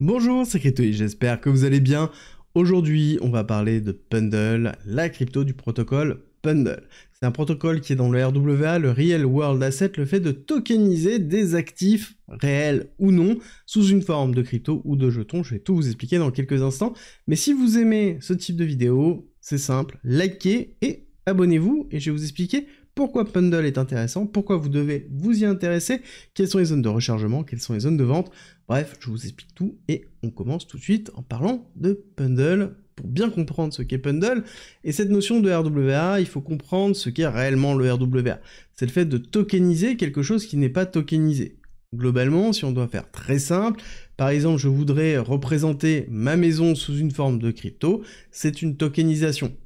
Bonjour, c'est Cryptoï, j'espère que vous allez bien. Aujourd'hui, on va parler de Pendle, la crypto du protocole Pendle. C'est un protocole qui est dans le RWA, le Real World Asset, le fait de tokeniser des actifs réels ou non, sous une forme de crypto ou de jetons. Je vais tout vous expliquer dans quelques instants. Mais si vous aimez ce type de vidéo, c'est simple, likez et abonnez-vous et je vais vous expliquer pourquoi Pendle est intéressant, pourquoi vous devez vous y intéresser, quelles sont les zones de rechargement, quelles sont les zones de vente. Bref, je vous explique tout et on commence tout de suite en parlant de Pendle. Pour bien comprendre ce qu'est Pendle et cette notion de RWA, il faut comprendre ce qu'est réellement le RWA. C'est le fait de tokeniser quelque chose qui n'est pas tokenisé. Globalement, si on doit faire très simple, par exemple, je voudrais représenter ma maison sous une forme de crypto, c'est une tokenisation.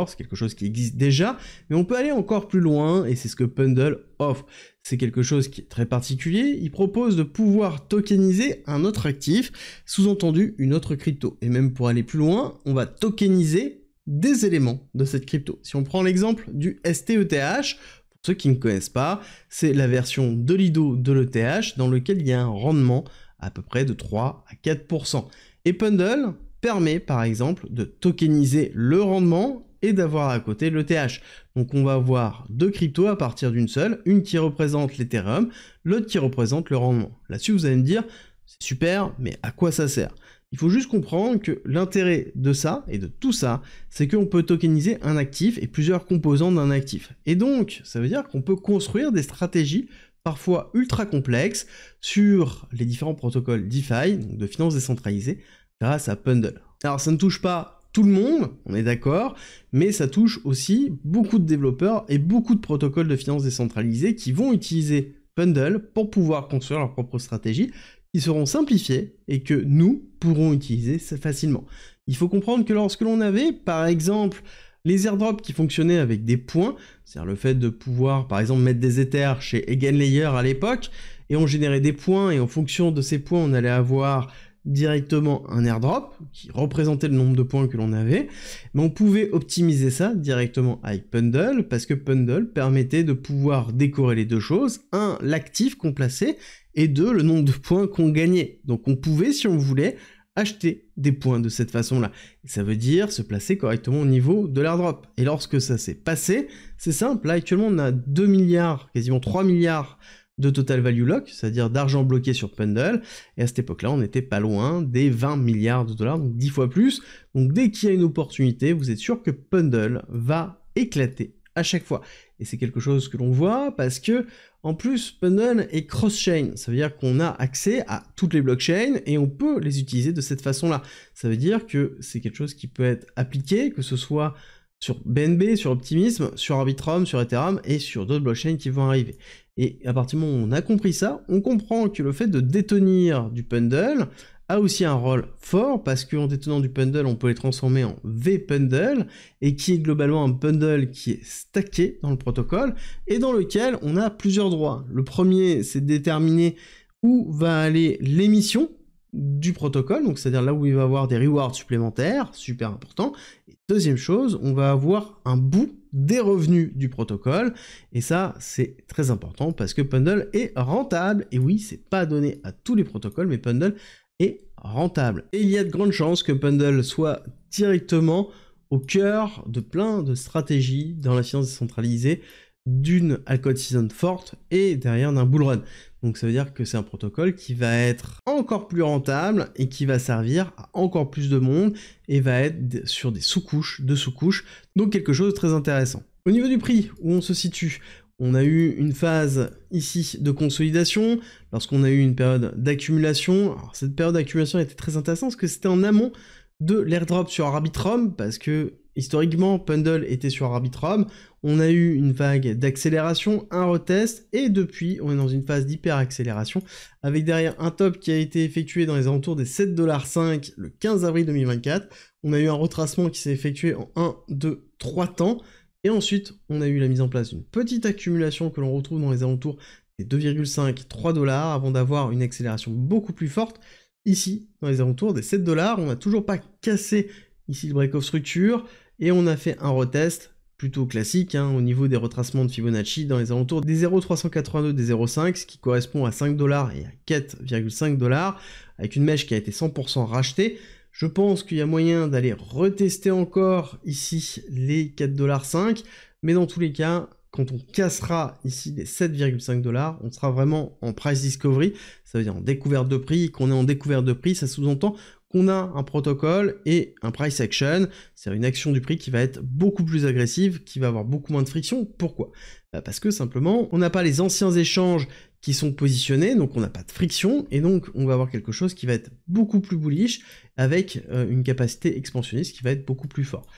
C'est quelque chose qui existe déjà, mais on peut aller encore plus loin, et c'est ce que Pendle offre. C'est quelque chose qui est très particulier, il propose de pouvoir tokeniser un autre actif, sous-entendu une autre crypto. Et même pour aller plus loin, on va tokeniser des éléments de cette crypto. Si on prend l'exemple du STETH, pour ceux qui ne connaissent pas, c'est la version de Lido de l'ETH, dans lequel il y a un rendement à peu près de 3 à 4%. Et Pendle permet par exemple de tokeniser le rendement et d'avoir à côté l'ETH. Donc on va avoir deux cryptos à partir d'une seule, une qui représente l'Ethereum, l'autre qui représente le rendement. Là-dessus vous allez me dire, c'est super, mais à quoi ça sert? Il faut juste comprendre que l'intérêt de ça, et de tout ça, c'est qu'on peut tokeniser un actif et plusieurs composants d'un actif. Et donc, ça veut dire qu'on peut construire des stratégies parfois ultra complexes sur les différents protocoles DeFi, donc de finances décentralisées, grâce à Pendle. Alors ça ne touche pas tout le monde, on est d'accord, mais ça touche aussi beaucoup de développeurs et beaucoup de protocoles de finances décentralisées qui vont utiliser Pendle pour pouvoir construire leur propre stratégie, qui seront simplifiées et que nous pourrons utiliser facilement. Il faut comprendre que lorsque l'on avait, par exemple, les airdrops qui fonctionnaient avec des points, c'est-à-dire le fait de pouvoir, par exemple, mettre des ethers chez Eigenlayer à l'époque, et on générait des points, et en fonction de ces points, on allait avoir directement un airdrop qui représentait le nombre de points que l'on avait, mais on pouvait optimiser ça directement avec Pendle parce que Pendle permettait de pouvoir décorer les deux choses, un, l'actif qu'on plaçait, et deux, le nombre de points qu'on gagnait. Donc on pouvait, si on voulait, acheter des points de cette façon-là. Et ça veut dire se placer correctement au niveau de l'airdrop. Et lorsque ça s'est passé, c'est simple, là actuellement on a 2 milliards, quasiment 3 milliards de total value lock, c'est-à-dire d'argent bloqué sur Pendle, et à cette époque-là, on n'était pas loin des 20 milliards de dollars, donc 10 fois plus. Donc dès qu'il y a une opportunité, vous êtes sûr que Pendle va éclater à chaque fois. Et c'est quelque chose que l'on voit parce que, en plus, Pendle est cross-chain, ça veut dire qu'on a accès à toutes les blockchains et on peut les utiliser de cette façon-là. Ça veut dire que c'est quelque chose qui peut être appliqué, que ce soit sur BNB, sur Optimism, sur Arbitrum, sur Ethereum et sur d'autres blockchains qui vont arriver. Et à partir du moment où on a compris ça, on comprend que le fait de détenir du Pendle a aussi un rôle fort parce qu'en détenant du Pendle, on peut les transformer en V-Pendle et qui est globalement un Pendle qui est stacké dans le protocole et dans lequel on a plusieurs droits. Le premier, c'est de déterminer où va aller l'émission du protocole, donc c'est-à-dire là où il va avoir des rewards supplémentaires, super important. Et deuxième chose, on va avoir un bout des revenus du protocole, et ça c'est très important parce que Pendle est rentable, et oui, c'est pas donné à tous les protocoles, mais Pendle est rentable. Et il y a de grandes chances que Pendle soit directement au cœur de plein de stratégies dans la finance décentralisée, d'une altcoin season forte et derrière d'un bull run. Donc ça veut dire que c'est un protocole qui va être encore plus rentable et qui va servir à encore plus de monde et va être sur des sous-couches, de sous-couches, donc quelque chose de très intéressant. Au niveau du prix, où on se situe, on a eu une phase ici de consolidation, lorsqu'on a eu une période d'accumulation. Alors cette période d'accumulation était très intéressante parce que c'était en amont de l'airdrop sur Arbitrum, parce que historiquement Pendle était sur Arbitrum, on a eu une vague d'accélération, un retest, et depuis on est dans une phase d'hyper-accélération, avec derrière un top qui a été effectué dans les alentours des 7,5$ le 15 avril 2024, on a eu un retracement qui s'est effectué en 1, 2, 3 temps, et ensuite on a eu la mise en place d'une petite accumulation que l'on retrouve dans les alentours des 2,5-3$ avant d'avoir une accélération beaucoup plus forte. Ici, dans les alentours des 7$, on n'a toujours pas cassé ici le break of structure, et on a fait un retest plutôt classique, hein, au niveau des retracements de Fibonacci, dans les alentours des 0,382, des 0,5, ce qui correspond à 5 $ et à 4,5 $, avec une mèche qui a été 100% rachetée. Je pense qu'il y a moyen d'aller retester encore ici les 4,5 $, mais dans tous les cas, quand on cassera ici les 7,5 $, on sera vraiment en price discovery, ça veut dire en découverte de prix. Qu'on est en découverte de prix, ça sous-entend qu'on a un protocole et un price action, c'est une action du prix qui va être beaucoup plus agressive, qui va avoir beaucoup moins de friction. Pourquoi? Parce que simplement, on n'a pas les anciens échanges qui sont positionnés, donc on n'a pas de friction, et donc on va avoir quelque chose qui va être beaucoup plus bullish, avec une capacité expansionniste qui va être beaucoup plus forte.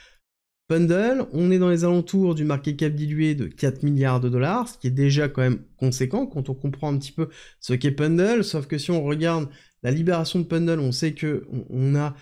Pundle, on est dans les alentours du market cap dilué de 4 milliards $, ce qui est déjà quand même conséquent quand on comprend un petit peu ce qu'est Pundle, sauf que si on regarde la libération de Pundle, on sait que on a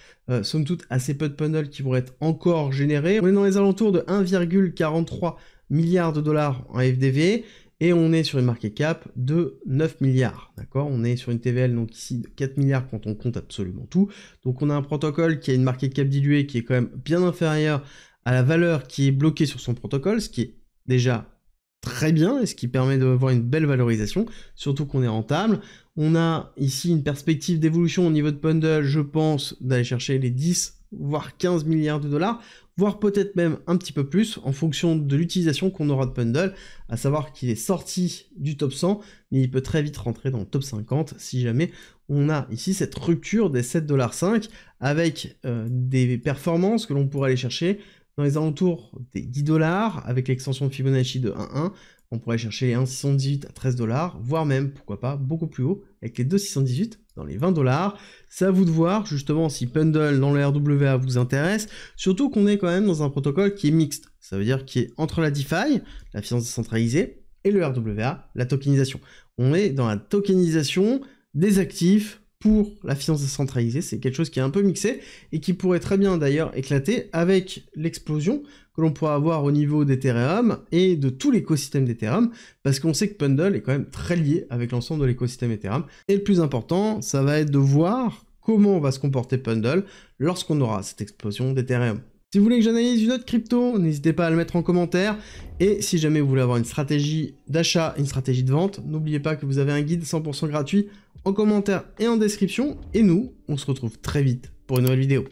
somme toute assez peu de Pundle qui vont être encore générés. On est dans les alentours de 1,43 milliards $, en FDV, et on est sur une market cap de 9 milliards, d'accord? On est sur une TVL, donc ici, de 4 milliards quand on compte absolument tout. Donc on a un protocole qui a une market cap diluée qui est quand même bien inférieure à la valeur qui est bloquée sur son protocole, ce qui est déjà très bien, et ce qui permet d'avoir une belle valorisation, surtout qu'on est rentable. On a ici une perspective d'évolution au niveau de Pundle, je pense, d'aller chercher les 10, voire 15 milliards $, voire peut-être même un petit peu plus, en fonction de l'utilisation qu'on aura de Pundle, à savoir qu'il est sorti du top 100, mais il peut très vite rentrer dans le top 50, si jamais on a ici cette rupture des 7,5 $, avec des performances que l'on pourrait aller chercher dans les alentours des 10 $, avec l'extension de Fibonacci de 1,1, on pourrait chercher les 1,618 à 13 $, voire même, pourquoi pas, beaucoup plus haut, avec les 2,618 dans les 20 $. C'est à vous de voir, justement, si Pundle dans le RWA vous intéresse, surtout qu'on est quand même dans un protocole qui est mixte, ça veut dire qui est entre la DeFi, la finance décentralisée, et le RWA, la tokenisation. On est dans la tokenisation des actifs pour la finance décentralisée, c'est quelque chose qui est un peu mixé, et qui pourrait très bien d'ailleurs éclater avec l'explosion que l'on pourra avoir au niveau d'Ethereum et de tout l'écosystème d'Ethereum, parce qu'on sait que Pundle est quand même très lié avec l'ensemble de l'écosystème Ethereum, et le plus important, ça va être de voir comment va se comporter Pundle lorsqu'on aura cette explosion d'Ethereum. Si vous voulez que j'analyse une autre crypto, n'hésitez pas à le mettre en commentaire, et si jamais vous voulez avoir une stratégie d'achat et une stratégie de vente, n'oubliez pas que vous avez un guide 100% gratuit en commentaire et en description, et nous, on se retrouve très vite pour une nouvelle vidéo.